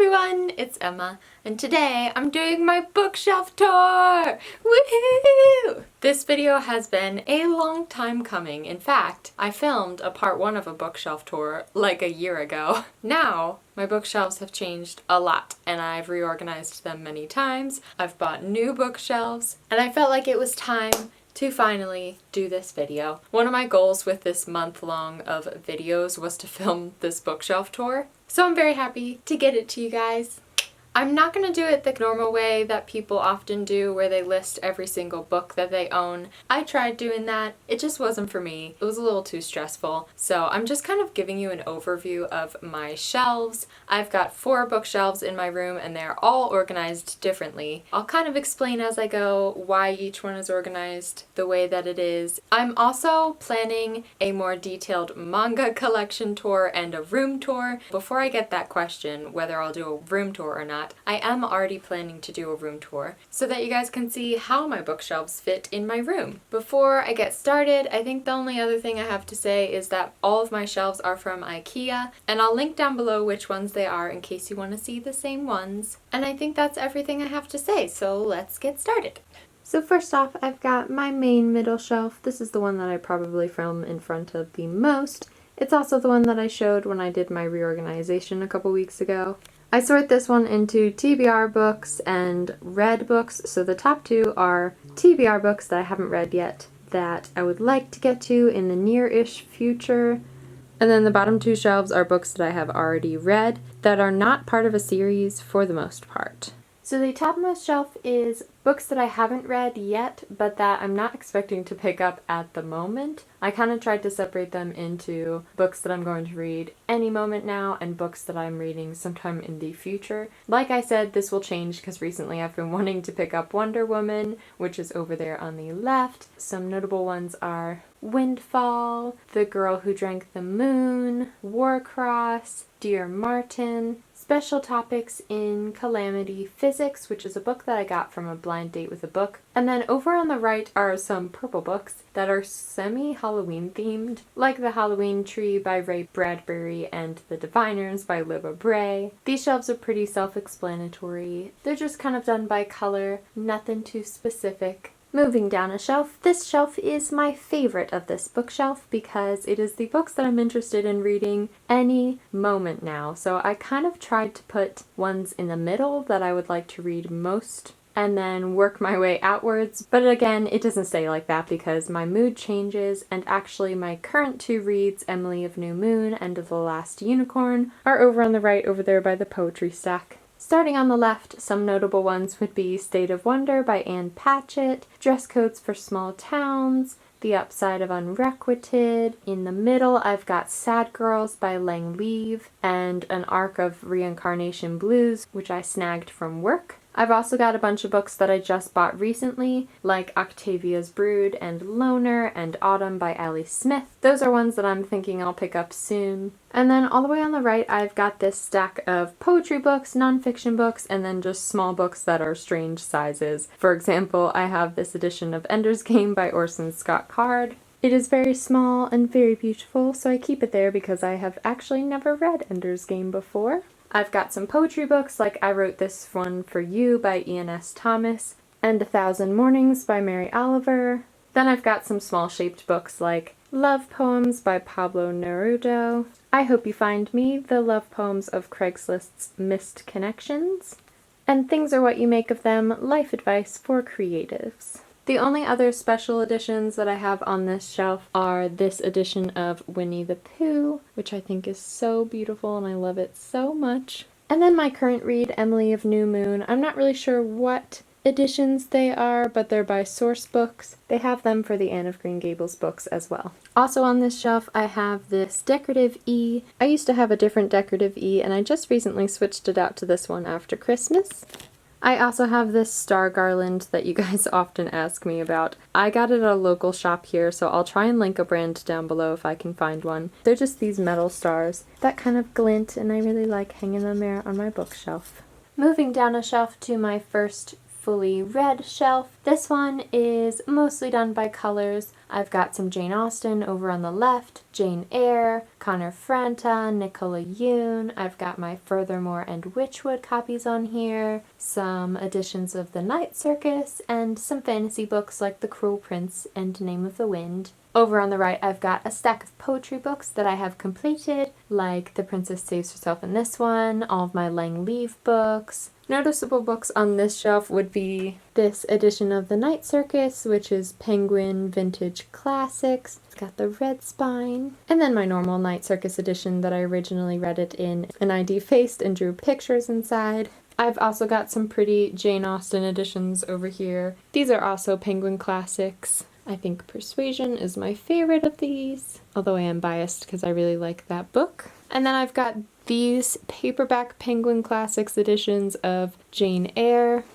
everyone, it's Emma, and today I'm doing my bookshelf tour! Woohoo! This video has been a long time coming. In fact, I filmed a part 1 of a bookshelf tour like a year ago. Now, my bookshelves have changed a lot, and I've reorganized them many times. I've bought new bookshelves, and I felt like it was time to finally do this video. One of my goals with this month-long of videos was to film this bookshelf tour, so I'm very happy to get it to you guys. I'm not going to do it the normal way that people often do, where they list every single book that they own. I tried doing that. It just wasn't for me. It was a little too stressful. So I'm just kind of giving you an overview of my shelves. I've got 4 bookshelves in my room and they're all organized differently. I'll kind of explain as I go why each one is organized the way that it is. I'm also planning a more detailed manga collection tour and a room tour. Before I get that question, whether I'll do a room tour or not, I am already planning to do a room tour so that you guys can see how my bookshelves fit in my room. Before I get started, I think the only other thing I have to say is that all of my shelves are from IKEA, and I'll link down below which ones they are in case you want to see the same ones. And I think that's everything I have to say, so let's get started. So first off, I've got my main middle shelf. This is the one that I probably film in front of the most. It's also the one that I showed when I did my reorganization a couple weeks ago. I sort this one into TBR books and read books, so the top 2 are TBR books that I haven't read yet that I would like to get to in the near-ish future. And then the bottom 2 shelves are books that I have already read that are not part of a series for the most part. So the topmost shelf is books that I haven't read yet, but that I'm not expecting to pick up at the moment. I kind of tried to separate them into books that I'm going to read any moment now and books that I'm reading sometime in the future. Like I said, this will change because recently I've been wanting to pick up Wonder Woman, which is over there on the left. Some notable ones are Windfall, The Girl Who Drank the Moon, Warcross, Dear Martin, Special Topics in Calamity Physics, which is a book that I got from a blind date with a book. And then over on the right are some purple books that are semi-Halloween themed, like The Halloween Tree by Ray Bradbury and The Diviners by Libba Bray. These shelves are pretty self-explanatory. They're just kind of done by color, nothing too specific. Moving down a shelf, this shelf is my favorite of this bookshelf because it is the books that I'm interested in reading any moment now. So I kind of tried to put ones in the middle that I would like to read most and then work my way outwards. But again, it doesn't stay like that because my mood changes, and actually my current 2 reads, Emily of New Moon and The Last Unicorn, are over on the right over there by the poetry stack. Starting on the left, some notable ones would be State of Wonder by Anne Patchett, Dress Codes for Small Towns, The Upside of Unrequited. In the middle, I've got Sad Girls by Lang Leave and an arc of Reincarnation Blues, which I snagged from work. I've also got a bunch of books that I just bought recently, like Octavia's Brood and Loner and Autumn by Ali Smith. Those are ones that I'm thinking I'll pick up soon. And then all the way on the right, I've got this stack of poetry books, nonfiction books, and then just small books that are strange sizes. For example, I have this edition of Ender's Game by Orson Scott Card. It is very small and very beautiful, so I keep it there because I have actually never read Ender's Game before. I've got some poetry books like I Wrote This One For You by Ian S. Thomas and 1,000 Mornings by Mary Oliver. Then I've got some small shaped books like Love Poems by Pablo Neruda, I Hope You Find Me, the love poems of Craigslist's Missed Connections, and Things Are What You Make of Them, Life Advice for Creatives. The only other special editions that I have on this shelf are this edition of Winnie the Pooh, which I think is so beautiful and I love it so much. And then my current read, Emily of New Moon. I'm not really sure what editions they are, but they're by Source Books. They have them for the Anne of Green Gables books as well. Also on this shelf, I have this decorative E. I used to have a different decorative E, and I just recently switched it out to this one after Christmas. I also have this star garland that you guys often ask me about. I got it at a local shop here, so I'll try and link a brand down below if I can find one. They're just these metal stars that kind of glint, and I really like hanging them there on my bookshelf. Moving down a shelf to my first fully read shelf. This one is mostly done by colors. I've got some Jane Austen over on the left, Jane Eyre, Connor Franta, Nicola Yoon. I've got my Furthermore and Witchwood copies on here, some editions of The Night Circus, and some fantasy books like The Cruel Prince and Name of the Wind. Over on the right, I've got a stack of poetry books that I have completed, like The Princess Saves Herself in this one, all of my Lang Leave books. Noticeable books on this shelf would be this edition of The Night Circus, which is Penguin Vintage Classics. It's got the red spine. And then my normal Night Circus edition that I originally read it in, and I defaced and drew pictures inside. I've also got some pretty Jane Austen editions over here. These are also Penguin Classics. I think Persuasion is my favorite of these, although I am biased because I really like that book. And then I've got these paperback Penguin Classics editions of Jane Eyre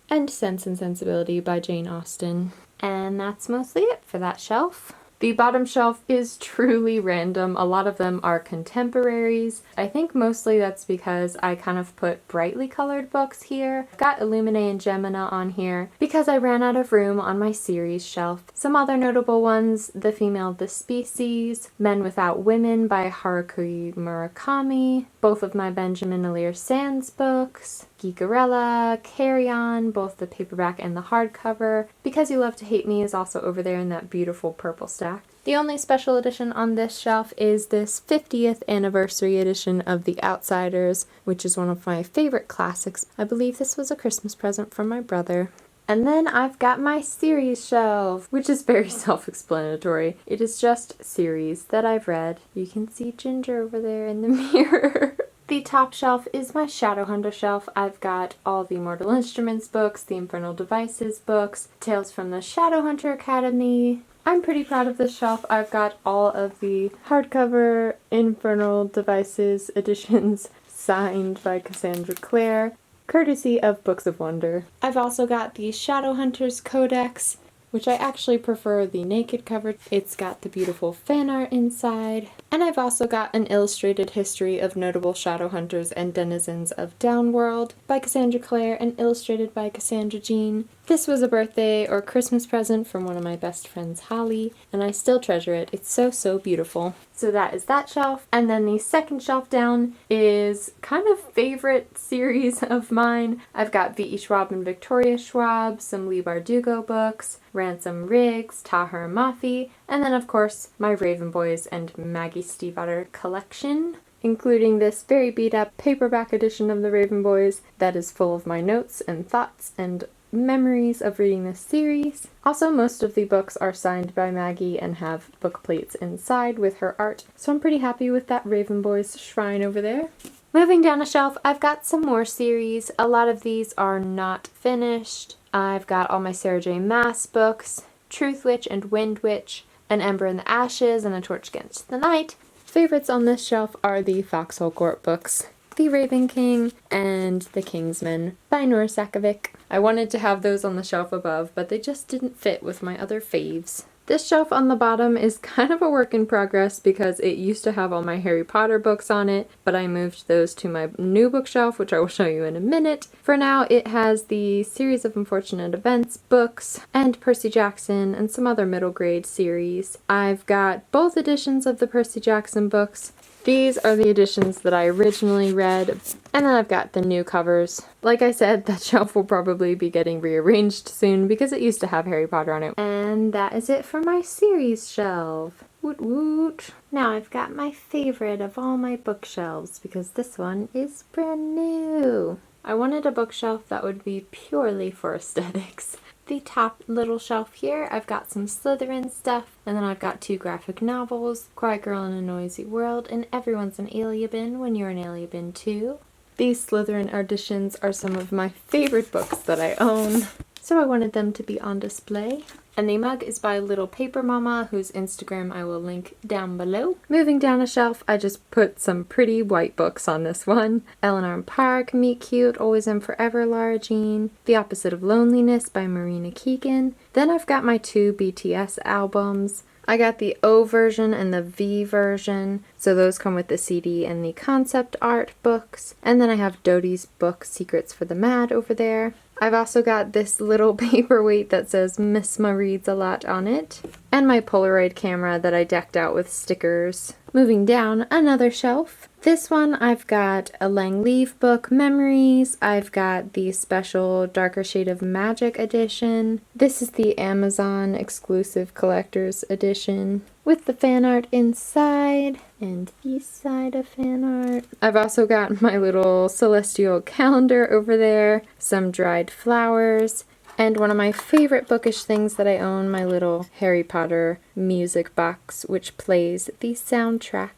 and Sense and Sensibility by Jane Austen. And that's mostly it for that shelf. The bottom shelf is truly random. A lot of them are contemporaries. I think mostly that's because I kind of put brightly colored books here. I've got Illumine and Gemina on here because I ran out of room on my series shelf. Some other notable ones: The Female, the Species, Men Without Women by Haruki Murakami, both of my Benjamin Alire Sands books, Geekerella, Carry On, both the paperback and the hardcover. Because You Love to Hate Me is also over there in that beautiful purple stack. The only special edition on this shelf is this 50th anniversary edition of The Outsiders, which is one of my favorite classics. I believe this was a Christmas present from my brother. And then I've got my series shelf, which is very self-explanatory. It is just series that I've read. You can see Ginger over there in the mirror. The top shelf is my Shadowhunter shelf. I've got all the Mortal Instruments books, the Infernal Devices books, Tales from the Shadowhunter Academy. I'm pretty proud of this shelf. I've got all of the hardcover Infernal Devices editions signed by Cassandra Clare, courtesy of Books of Wonder. I've also got the Shadowhunters Codex, which I actually prefer the naked cover. It's got the beautiful fan art inside. And I've also got an illustrated history of notable Shadowhunters and denizens of Downworld by Cassandra Clare and illustrated by Cassandra Jean. This was a birthday or Christmas present from one of my best friends, Holly, and I still treasure it. It's so, so beautiful. So that is that shelf. And then the second shelf down is kind of favorite series of mine. I've got V.E. Schwab and Victoria Schwab, some Leigh Bardugo books, Ransom Riggs, Taher Mafi, and then of course my Raven Boys and Maggie Stiefvater collection, including this very beat up paperback edition of the Raven Boys that is full of my notes and thoughts and memories of reading this series. Also, most of the books are signed by Maggie and have book plates inside with her art, so I'm pretty happy with that Raven Boys shrine over there. Moving down a shelf, I've got some more series. A lot of these are not finished. I've got all my Sarah J. Maas books, Truth Witch and Wind Witch, An Ember in the Ashes, and A Torch Against the Night. Favorites on this shelf are the Foxhole Court books, The Raven King and The Kingsman by Nora Sakovic. I wanted to have those on the shelf above, but they just didn't fit with my other faves. This shelf on the bottom is kind of a work in progress because it used to have all my Harry Potter books on it, but I moved those to my new bookshelf, which I will show you in a minute. For now, it has the Series of Unfortunate Events books and Percy Jackson and some other middle grade series. I've got both editions of the Percy Jackson books. These are the editions that I originally read, and then I've got the new covers. Like I said, that shelf will probably be getting rearranged soon because it used to have Harry Potter on it. And that is it for my series shelf. Woot woot. Now I've got my favorite of all my bookshelves because this one is brand new. I wanted a bookshelf that would be purely for aesthetics. The top little shelf here, I've got some Slytherin stuff, and then I've got 2 graphic novels, Quiet Girl in a Noisy World, and Everyone's an Aliabin When You're an Aliabin Too. These Slytherin editions are some of my favorite books that I own, so I wanted them to be on display. And the mug is by Little Paper Mama, whose Instagram I will link down below. Moving down a shelf, I just put some pretty white books on this one. Eleanor and Park, Meet Cute, Always and Forever, Lara Jean, The Opposite of Loneliness by Marina Keegan. Then I've got my 2 BTS albums. I got the O version and the V version, so those come with the CD and the concept art books. And then I have Dodie's book, Secrets for the Mad, over there. I've also got this little paperweight that says Miss Ma reads a lot on it, and my Polaroid camera that I decked out with stickers. Moving down another shelf. This one I've got a Langleaf book, Memories. I've got the special Darker Shade of Magic edition. This is the Amazon exclusive collector's edition with the fan art inside and this side of fan art. I've also got my little celestial calendar over there, some dried flowers, and one of my favorite bookish things that I own, my little Harry Potter music box, which plays the soundtrack.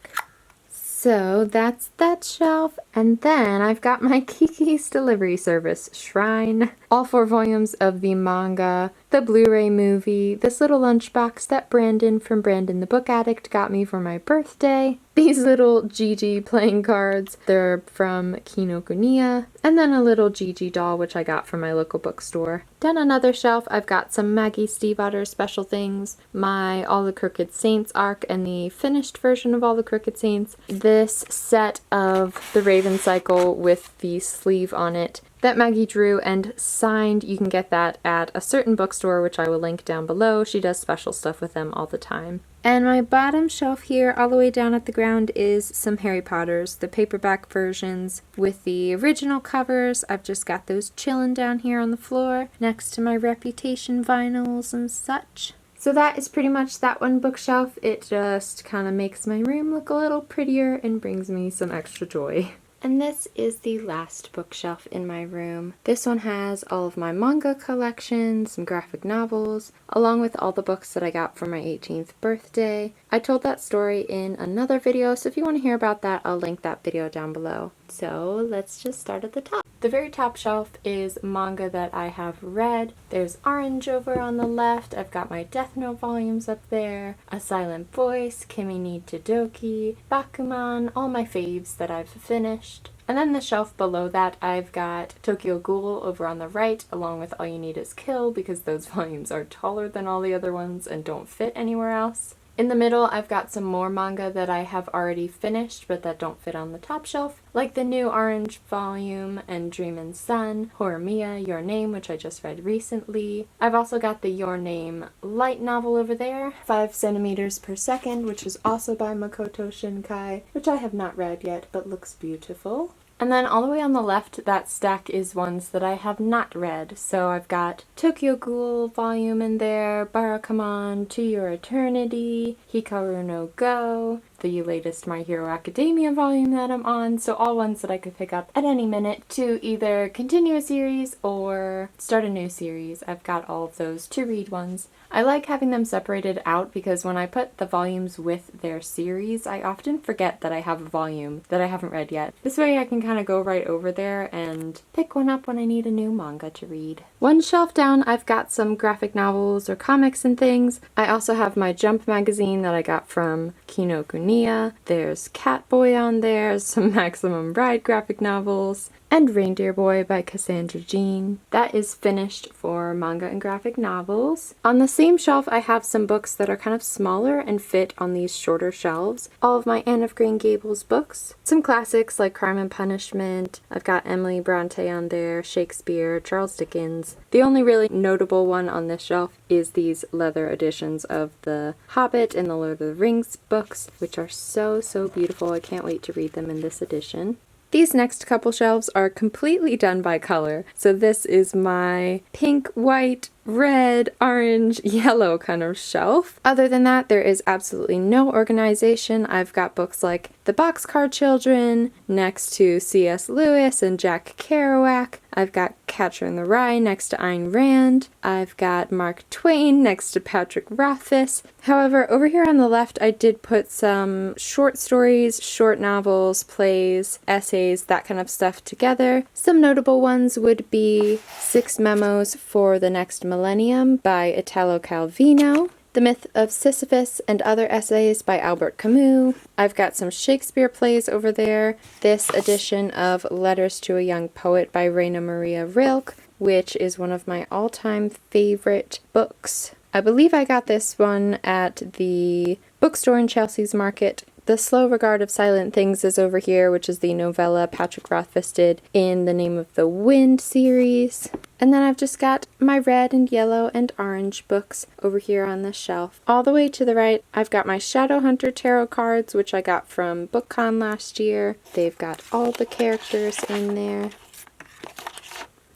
So that's that shelf, and then I've got my Kiki's delivery service, Shrine. All 4 volumes of the manga, the Blu-ray movie, this little lunchbox that Brandon from Brandon the Book Addict got me for my birthday, these little Gigi playing cards, they're from Kinokuniya, and then a little Gigi doll which I got from my local bookstore. Down another shelf I've got some Maggie Stiefvater special things, my All the Crooked Saints arc and the finished version of All the Crooked Saints, this set of the Raven Cycle with the sleeve on it that Maggie drew and signed. You can get that at a certain bookstore, which I will link down below. She does special stuff with them all the time. And my bottom shelf here, all the way down at the ground, is some Harry Potters, the paperback versions with the original covers. I've just got those chilling down here on the floor next to my Reputation vinyls and such. So that is pretty much that one bookshelf. It just kind of makes my room look a little prettier and brings me some extra joy. And this is the last bookshelf in my room. This one has all of my manga collection, some graphic novels, along with all the books that I got for my 18th birthday. I told that story in another video, so if you want to hear about that, I'll link that video down below. So let's just start at the top. The very top shelf is manga that I have read. There's Orange over on the left. I've got my Death Note volumes up there. A Silent Voice, Kimi ni Todoki, Bakuman, all my faves that I've finished. And then the shelf below that I've got Tokyo Ghoul over on the right, along with All You Need Is Kill, because those volumes are taller than all the other ones and don't fit anywhere else. In the middle, I've got some more manga that I have already finished but that don't fit on the top shelf, like the new Orange volume and Dream and Sun, Horimiya, Your Name, which I just read recently. I've also got the Your Name light novel over there, 5 centimeters per second, which is also by Makoto Shinkai, which I have not read yet but looks beautiful. And then all the way on the left, that stack is ones that I have not read. So I've got Tokyo Ghoul volume in there, Barakamon, To Your Eternity, Hikaru no Go, the latest My Hero Academia volume that I'm on, so all ones that I could pick up at any minute to either continue a series or start a new series. I've got all of those to read ones. I like having them separated out because when I put the volumes with their series, I often forget that I have a volume that I haven't read yet. This way I can kind of go right over there and pick one up when I need a new manga to read. One shelf down, I've got some graphic novels or comics and things. I also have my Jump magazine that I got from Kinokuniya. There's Catboy on there, some Maximum Ride graphic novels, and Reindeer Boy by Cassandra Jean. That is finished for manga and graphic novels. On the same shelf, I have some books that are kind of smaller and fit on these shorter shelves. All of my Anne of Green Gables books. Some classics like Crime and Punishment. I've got Emily Bronte on there, Shakespeare, Charles Dickens. The only really notable one on this shelf is these leather editions of The Hobbit and the Lord of the Rings books, which are so beautiful. I can't wait to read them in this edition. These next couple shelves are completely done by color. So this is my pink, white, red, orange, yellow kind of shelf. Other than that, there is absolutely no organization. I've got books like The Boxcar Children next to C.S. Lewis and Jack Kerouac. I've got Catcher in the Rye next to Ayn Rand. I've got Mark Twain next to Patrick Rothfuss. However, over here on the left, I did put some short stories, short novels, plays, essays, that kind of stuff together. Some notable ones would be 6 Memos for the Next Millennium by Italo Calvino, The Myth of Sisyphus and Other Essays by Albert Camus. I've got some Shakespeare plays over there. This edition of Letters to a Young Poet by Raina Maria Rilke, which is one of my all-time favorite books. I believe I got this one at the bookstore in Chelsea's Market The Slow Regard of Silent Things is over here, which is the novella Patrick Rothfuss did in the Name of the Wind series. And then I've just got my red and yellow and orange books over here on this shelf. All the way to the right, I've got my Shadowhunter tarot cards, which I got from BookCon last year. They've got all the characters in there.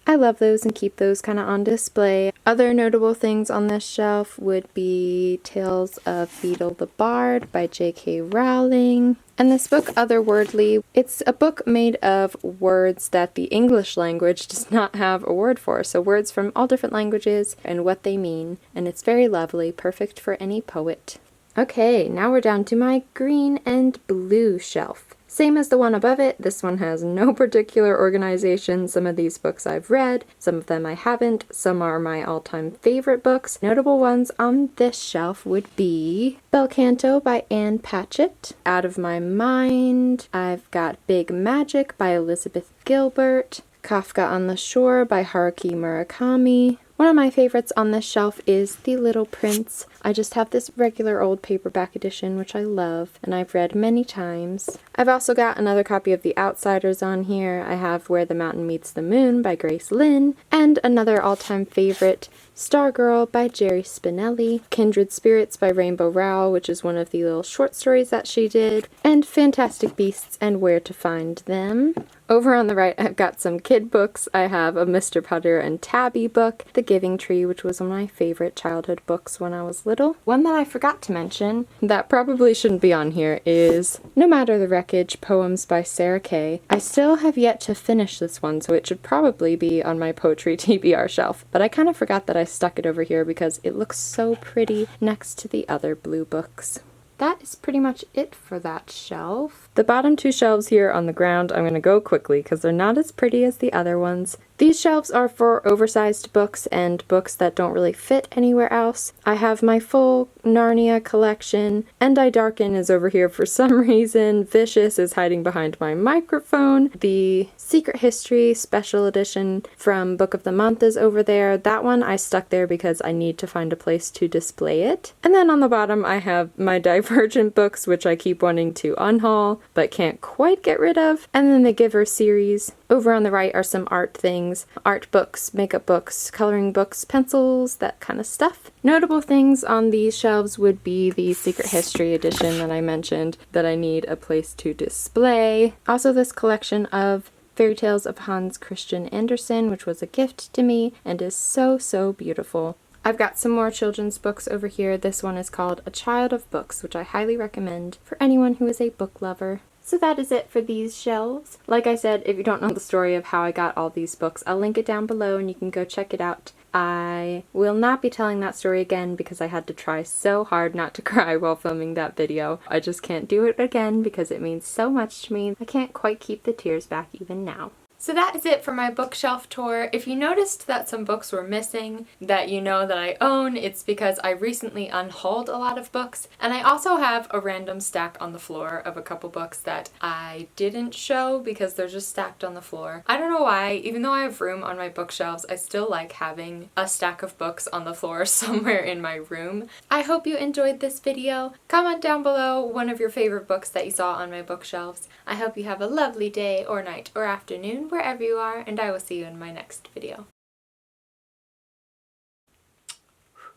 I love those and keep those kind of on display. Other notable things on this shelf would be Tales of Beetle the Bard by J.K. Rowling. And this book, Otherworldly, it's a book made of words that the English language does not have a word for. So words from all different languages and what they mean. And it's very lovely, perfect for any poet. Okay, now we're down to my green and blue shelf. Same as the one above it, this one has no particular organization. Some of these books I've read, some of them I haven't, some are my all-time favorite books. Notable ones on this shelf would be Bel Canto by Anne Patchett, Out of My Mind, I've got Big Magic by Elizabeth Gilbert, Kafka on the Shore by Haruki Murakami. One of my favorites on this shelf is The Little Prince. I just have this regular old paperback edition, which I love, and I've read many times. I've also got another copy of The Outsiders on here. I have Where the Mountain Meets the Moon by Grace Lin, and another all-time favorite, Stargirl by Jerry Spinelli, Kindred Spirits by Rainbow Rowell, which is one of the little short stories that she did, and Fantastic Beasts and Where to Find Them. Over on the right, I've got some kid books. I have a Mr. Putter and Tabby book, The Giving Tree, which was one of my favorite childhood books when I was little. One that I forgot to mention, that probably shouldn't be on here, is No Matter the Wreckage, Poems by Sarah Kay. I still have yet to finish this one, so it should probably be on my poetry TBR shelf, but I kind of forgot that I stuck it over here because it looks so pretty next to the other blue books. That is pretty much it for that shelf. The bottom two shelves here on the ground, I'm going to go quickly because they're not as pretty as the other ones. These shelves are for oversized books and books that don't really fit anywhere else. I have my full Narnia collection, and I Darken is over here for some reason. Vicious is hiding behind my microphone. The Secret History Special Edition from Book of the Month is over there. That one I stuck there because I need to find a place to display it. And then on the bottom I have my Divergent books, which I keep wanting to unhaul but can't quite get rid of. And then the Giver series. Over on the right are some art things. Art books, makeup books, coloring books, pencils, that kind of stuff. Notable things on these shelves would be the Secret History edition that I mentioned that I need a place to display. Also this collection of Fairy Tales of Hans Christian Andersen, which was a gift to me and is so, so beautiful. I've got some more children's books over here. This one is called A Child of Books, which I highly recommend for anyone who is a book lover. So that is it for these shelves. Like I said, if you don't know the story of how I got all these books, I'll link it down below and you can go check it out. I will not be telling that story again because I had to try so hard not to cry while filming that video. I just can't do it again because it means so much to me. I can't quite keep the tears back even now. So that is it for my bookshelf tour. If you noticed that some books were missing that you know that I own, it's because I recently unhauled a lot of books. And I also have a random stack on the floor of a couple books that I didn't show because they're just stacked on the floor. I don't know why, even though I have room on my bookshelves, I still like having a stack of books on the floor somewhere in my room. I hope you enjoyed this video. Comment down below one of your favorite books that you saw on my bookshelves. I hope you have a lovely day or night or afternoon wherever you are, and I will see you in my next video.